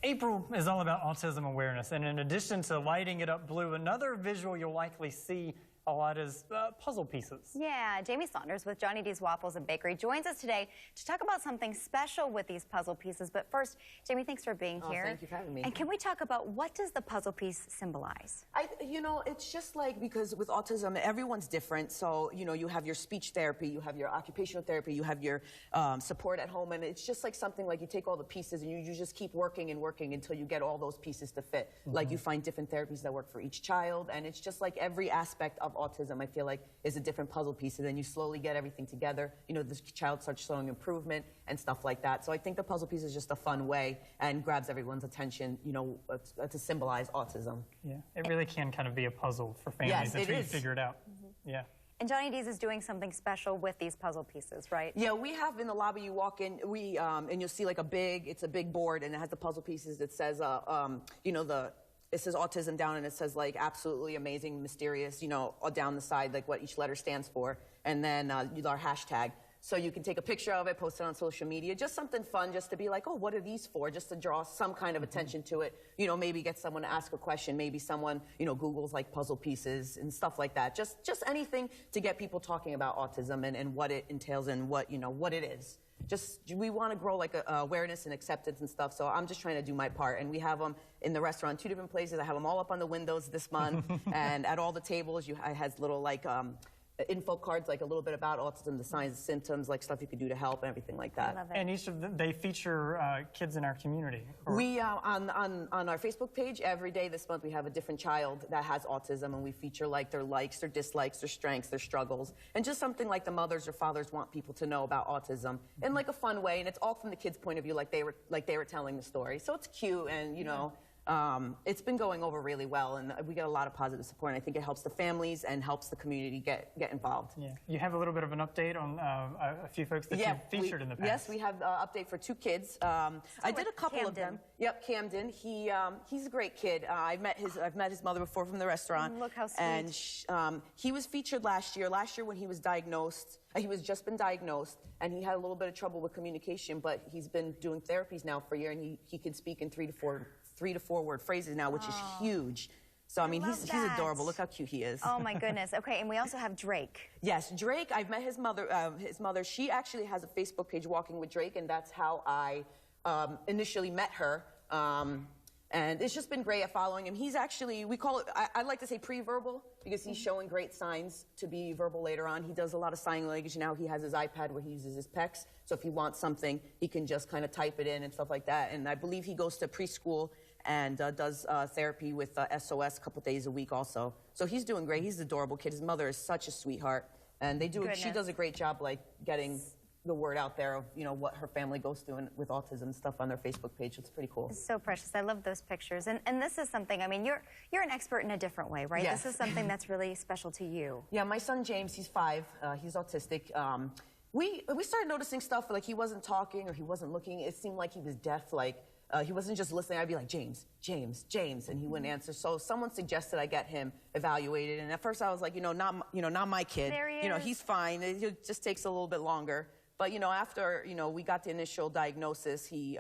April is all about autism awareness, and in addition to lighting it up blue, another visual you'll likely see a lot is puzzle pieces. Yeah, Jamie Saunders with Johnny D's Waffles and Bakery joins us today to talk about something special with these puzzle pieces. But first, Jamie, thanks for being here. Thank you for having me. And can we talk about what does the puzzle piece symbolize? You know, it's just like, because with autism, everyone's different. So, you know, you have your speech therapy, you have your occupational therapy, you have your support at home. And it's just like something like you take all the pieces and you just keep working and working until you get all those pieces to fit. Like you find different therapies that work for each child. And it's just like every aspect of autism, I feel like, is a different puzzle piece, and then you slowly get everything together. You know, the child starts showing improvement and stuff like that. So I think the puzzle piece is just a fun way and grabs everyone's attention, you know, to symbolize autism. Yeah, it really can kind of be a puzzle for families until you figure it out. Yeah. And Johnny D's is doing something special with these puzzle pieces, right? Yeah, we have in the lobby, you walk in, and you'll see like it's a big board, and it has the puzzle pieces that says, you know, it says autism down, and it says like absolutely amazing, mysterious, you know, down the side, like what each letter stands for, and then our hashtag. So you can take a picture of it, post it on social media, just something fun, just to be like, oh, what are these for? Just to draw some kind of attention to it. You know, maybe get someone to ask a question, maybe someone, you know, Googles like puzzle pieces and stuff like that. Just anything to get people talking about autism and what it entails and what, you know, what it is. We want to grow like awareness and acceptance and stuff, so I'm just trying to do my part. And we have them in the restaurant, 2 different places. I have them all up on the windows this month, and at all the tables, it has little like info cards, like a little bit about autism, the signs, the symptoms, like stuff you could do to help and everything like that. I love it. And each of them, they feature kids in our community. We, on our Facebook page, every day this month we have a different child that has autism, and we feature like their likes, their dislikes, their strengths, their struggles, and just something like the mothers or fathers want people to know about autism in like a fun way, and it's all from the kids' point of view, like they were telling the story. So it's cute, and you know, it's been going over really well, and we get a lot of positive support, and I think it helps the families and helps the community get involved. Yeah. You have a little bit of an update on a few folks that you've featured in the past. Yes, we have an update for 2 kids. I did a couple of them. Yep, Camden. He's a great kid. I've met his mother before from the restaurant. Look how sweet. And he was featured last year. Last year when he was diagnosed, he was just been diagnosed, and he had a little bit of trouble with communication, but he's been doing therapies now for a year, and he can speak in 3 to 4 word phrases now, which is huge. So, I mean, he's adorable. Look how cute he is. Oh, my goodness. Okay, and we also have Drake. Yes, Drake. I've met his mother. She actually has a Facebook page, Walking with Drake, and that's how I initially met her. And it's just been great at following him. He's actually, we call it, I like to say pre-verbal, because he's showing great signs to be verbal later on. He does a lot of sign language now. He has his iPad where he uses his pecs. So if he wants something, he can just kind of type it in and stuff like that. And I believe he goes to preschool and does therapy with SOS a couple days a week also. So he's doing great. He's an adorable kid. His mother is such a sweetheart. And she does a great job like getting the word out there of, you know, what her family goes through with autism and stuff on their Facebook page. It's pretty cool. It's so precious. I love those pictures. And this is something, I mean, you're an expert in a different way, right? Yes. This is something that's really special to you. Yeah, my son James, he's 5. He's autistic. We started noticing stuff like he wasn't talking or he wasn't looking. It seemed like he was deaf, like he wasn't just listening. I'd be like, James, James, James, and he wouldn't answer. So someone suggested I get him evaluated, and at first I was like, not my kid. There he is. He's fine. It just takes a little bit longer. But after we got the initial diagnosis, it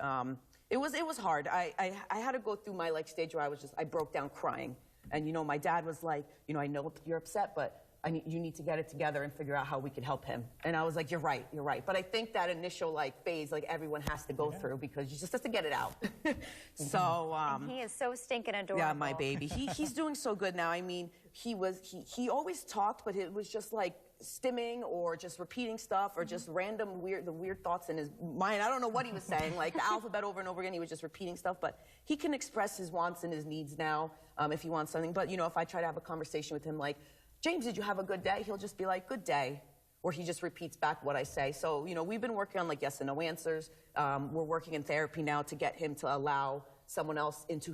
was hard. I had to go through my stage where I broke down crying, and my dad was like, I know you're upset, but you need to get it together and figure out how we could help him. And I was like, you're right. But I think that initial phase, everyone has to go through, because you just have to get it out. So and he is so stinking adorable. Yeah, my baby. He's doing so good now. I mean, he always talked, but it was just like stimming or just repeating stuff or just random weird thoughts in his mind. I don't know what he was saying, like the alphabet over and over again. He was just repeating stuff, but he can express his wants and his needs now if he wants something. But if I try to have a conversation with him like, James, did you have a good day? He'll just be like, good day. Or he just repeats back what I say. So, we've been working on yes and no answers. We're working in therapy now to get him to allow someone else into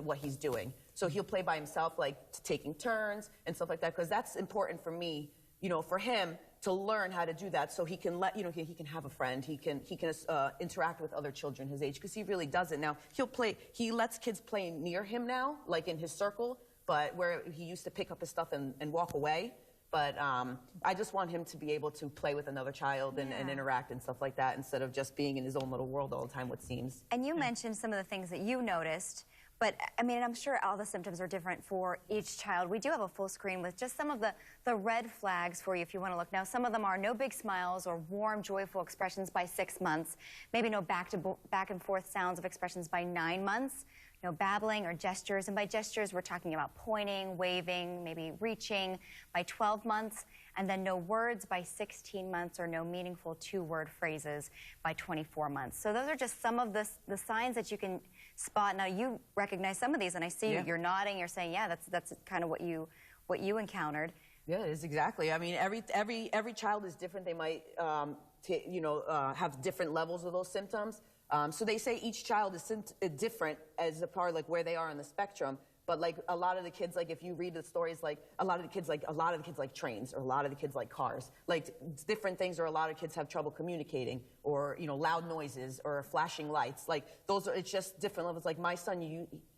what he's doing. So he'll play by himself, like taking turns and stuff like that, because that's important for me, for him to learn how to do that, so he can he can have a friend, he can interact with other children his age, because he really doesn't now. He lets kids play near him now, like in his circle, but where he used to pick up his stuff and walk away. But I just want him to be able to play with another child and interact and stuff like that instead of just being in his own little world all the time, what seems. And you mentioned some of the things that you noticed, but I mean, I'm sure all the symptoms are different for each child. We do have a full screen with just some of the red flags for you if you want to look. Now, some of them are no big smiles or warm, joyful expressions by 6 months, maybe no back and forth sounds of expressions by 9 months, no babbling or gestures. And by gestures, we're talking about pointing, waving, maybe reaching by 12 months, and then no words by 16 months or no meaningful 2-word phrases by 24 months. So those are just some of the signs that you can spot. Now, you recognize some of these, and I see you're nodding, you're saying, yeah, that's kind of what you encountered. Yeah, it is exactly. I mean, every child is different. They might, have different levels of those symptoms. So they say each child is different as a part, like where they are on the spectrum. But like a lot of the kids, like if you read the stories, like a lot of the kids like trains, or a lot of the kids like cars, like different things. Or a lot of kids have trouble communicating, or loud noises, or flashing lights. Like those are, it's just different levels. Like my son,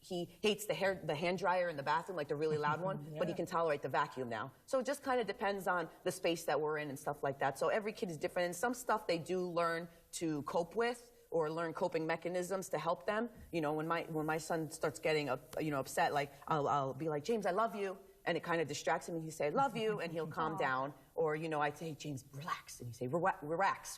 he hates the hand dryer in the bathroom, like the really loud one, but he can tolerate the vacuum now. So it just kind of depends on the space that we're in and stuff like that. So every kid is different, and some stuff they do learn to cope with, or learn coping mechanisms to help them. When my son starts getting upset, like I'll be like, James, I love you, and it kind of distracts him, and he'll say, I love you, and he'll calm down. Or I say, James, relax, and he say, relax,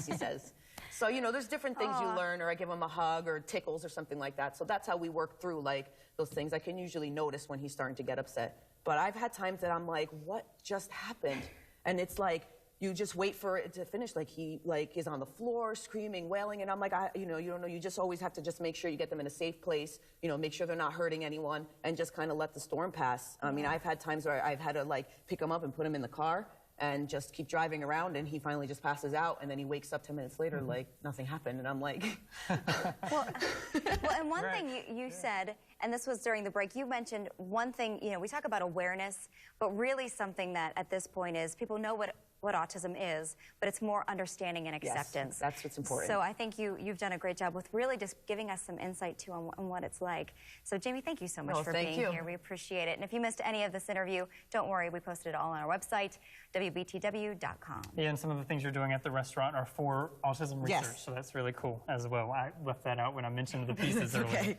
he says. So there's different things you learn, or I give him a hug, or tickles, or something like that. So that's how we work through like those things. I can usually notice when he's starting to get upset. But I've had times that I'm like, what just happened? And it's like, you just wait for it to finish. Like he is on the floor screaming, wailing, and I'm like, you don't know. You just always have to just make sure you get them in a safe place. Make sure they're not hurting anyone, and just kind of let the storm pass. I mean, I've had times where I've had to like pick him up and put him in the car and just keep driving around, and he finally just passes out, and then he wakes up 10 minutes later like nothing happened, and I'm like. Well, and one thing you said, and this was during the break, you mentioned one thing. We talk about awareness, but really something that at this point is people know what autism is, but it's more understanding and acceptance. Yes, that's what's important. So I think you've done a great job with really just giving us some insight too on what it's like. So Jamie, thank you so much for being here. We appreciate it. And if you missed any of this interview, don't worry, we posted it all on our website, WBTW.com. Yeah, and some of the things you're doing at the restaurant are for autism research, so that's really cool as well. I left that out when I mentioned the pieces earlier.